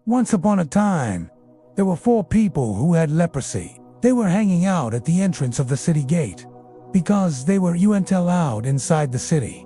Once upon a time, there were 4 people who had leprosy. They were hanging out at the entrance of the city gate because they weren't allowed inside the city.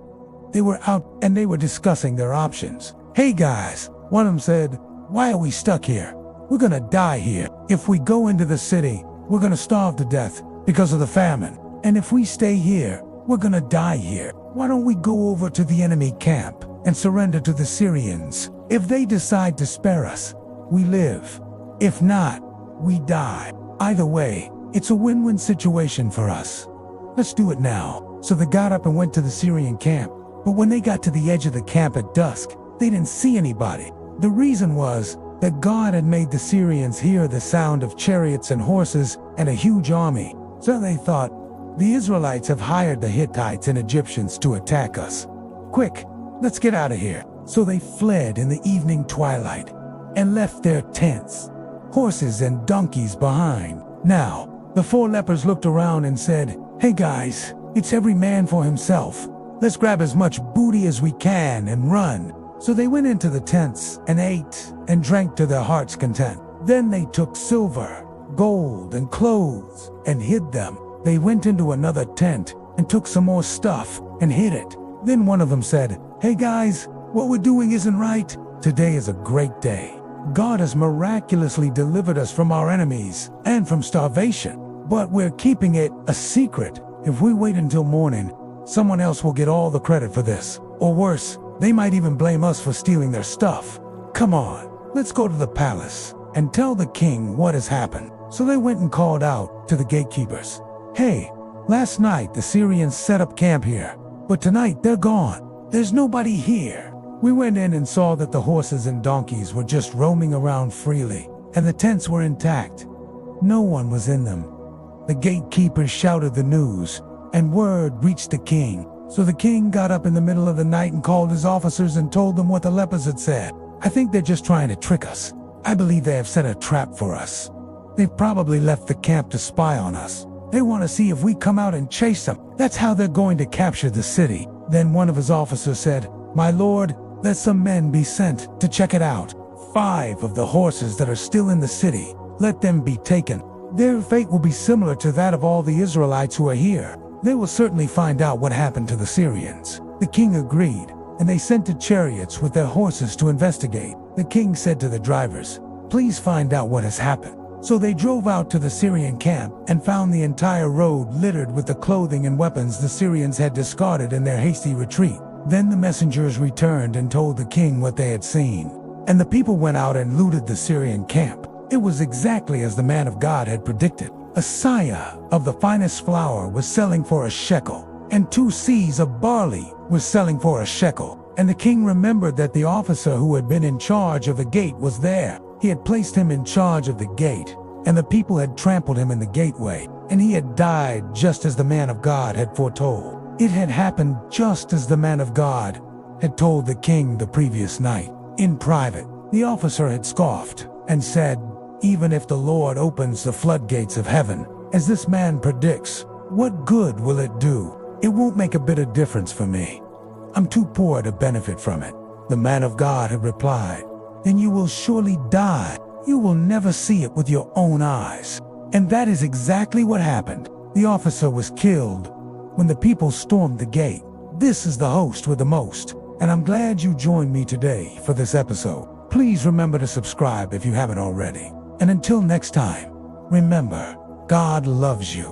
They were out and they were discussing their options. "Hey guys," one of them said, "why are we stuck here? We're gonna die here. If we go into the city, we're gonna starve to death because of the famine. And if we stay here, we're gonna die here. Why don't we go over to the enemy camp and surrender to the Syrians? If they decide to spare us, we live. If not, we die. Either way, it's a win-win situation for us. Let's do it now." So they got up and went to the Syrian camp. But when they got to the edge of the camp at dusk, they didn't see anybody. The reason was that God had made the Syrians hear the sound of chariots and horses and a huge army. So they thought, the Israelites have hired the Hittites and Egyptians to attack us. Quick, let's get out of here. So they fled in the evening twilight and left their tents, horses and donkeys behind. Now, the 4 lepers looked around and said, "Hey guys, it's every man for himself. Let's grab as much booty as we can and run." So they went into the tents and ate and drank to their heart's content. Then they took silver, gold, and clothes and hid them. They went into another tent and took some more stuff and hid it. Then one of them said, "Hey guys, what we're doing isn't right. Today is a great day. God has miraculously delivered us from our enemies and from starvation. But we're keeping it a secret. If we wait until morning, someone else will get all the credit for this. Or worse, they might even blame us for stealing their stuff. Come on, let's go to the palace and tell the king what has happened." So they went and called out to the gatekeepers, "Hey, last night the Syrians set up camp here, but tonight they're gone. There's nobody here." We went in and saw that the horses and donkeys were just roaming around freely, and the tents were intact. No one was in them. The gatekeepers shouted the news, and word reached the king. So the king got up in the middle of the night and called his officers and told them what the lepers had said. "I think they're just trying to trick us. I believe they have set a trap for us. They've probably left the camp to spy on us. They want to see if we come out and chase them. That's how they're going to capture the city." Then one of his officers said, "My lord, let some men be sent to check it out. 5 of the horses that are still in the city, let them be taken. Their fate will be similar to that of all the Israelites who are here. They will certainly find out what happened to the Syrians." The king agreed, and they sent 2 chariots with their horses to investigate. The king said to the drivers, "Please find out what has happened." So they drove out to the Syrian camp and found the entire road littered with the clothing and weapons the Syrians had discarded in their hasty retreat. Then the messengers returned and told the king what they had seen. And the people went out and looted the Syrian camp. It was exactly as the man of God had predicted. A seah of the finest flour was selling for a shekel, and 2 seahs of barley was selling for a shekel. And the king remembered that the officer who had been in charge of the gate was there. He had placed him in charge of the gate, and the people had trampled him in the gateway, and he had died just as the man of God had foretold. It had happened just as the man of God had told the king the previous night. In private, the officer had scoffed and said, "Even if the Lord opens the floodgates of heaven, as this man predicts, what good will it do? It won't make a bit of difference for me. I'm too poor to benefit from it." The man of God had replied, "Then you will surely die. You will never see it with your own eyes." And that is exactly what happened. The officer was killed when the people stormed the gate. This is the host with the most, and I'm glad you joined me today for this episode. Please remember to subscribe if you haven't already. And until next time, remember, God loves you.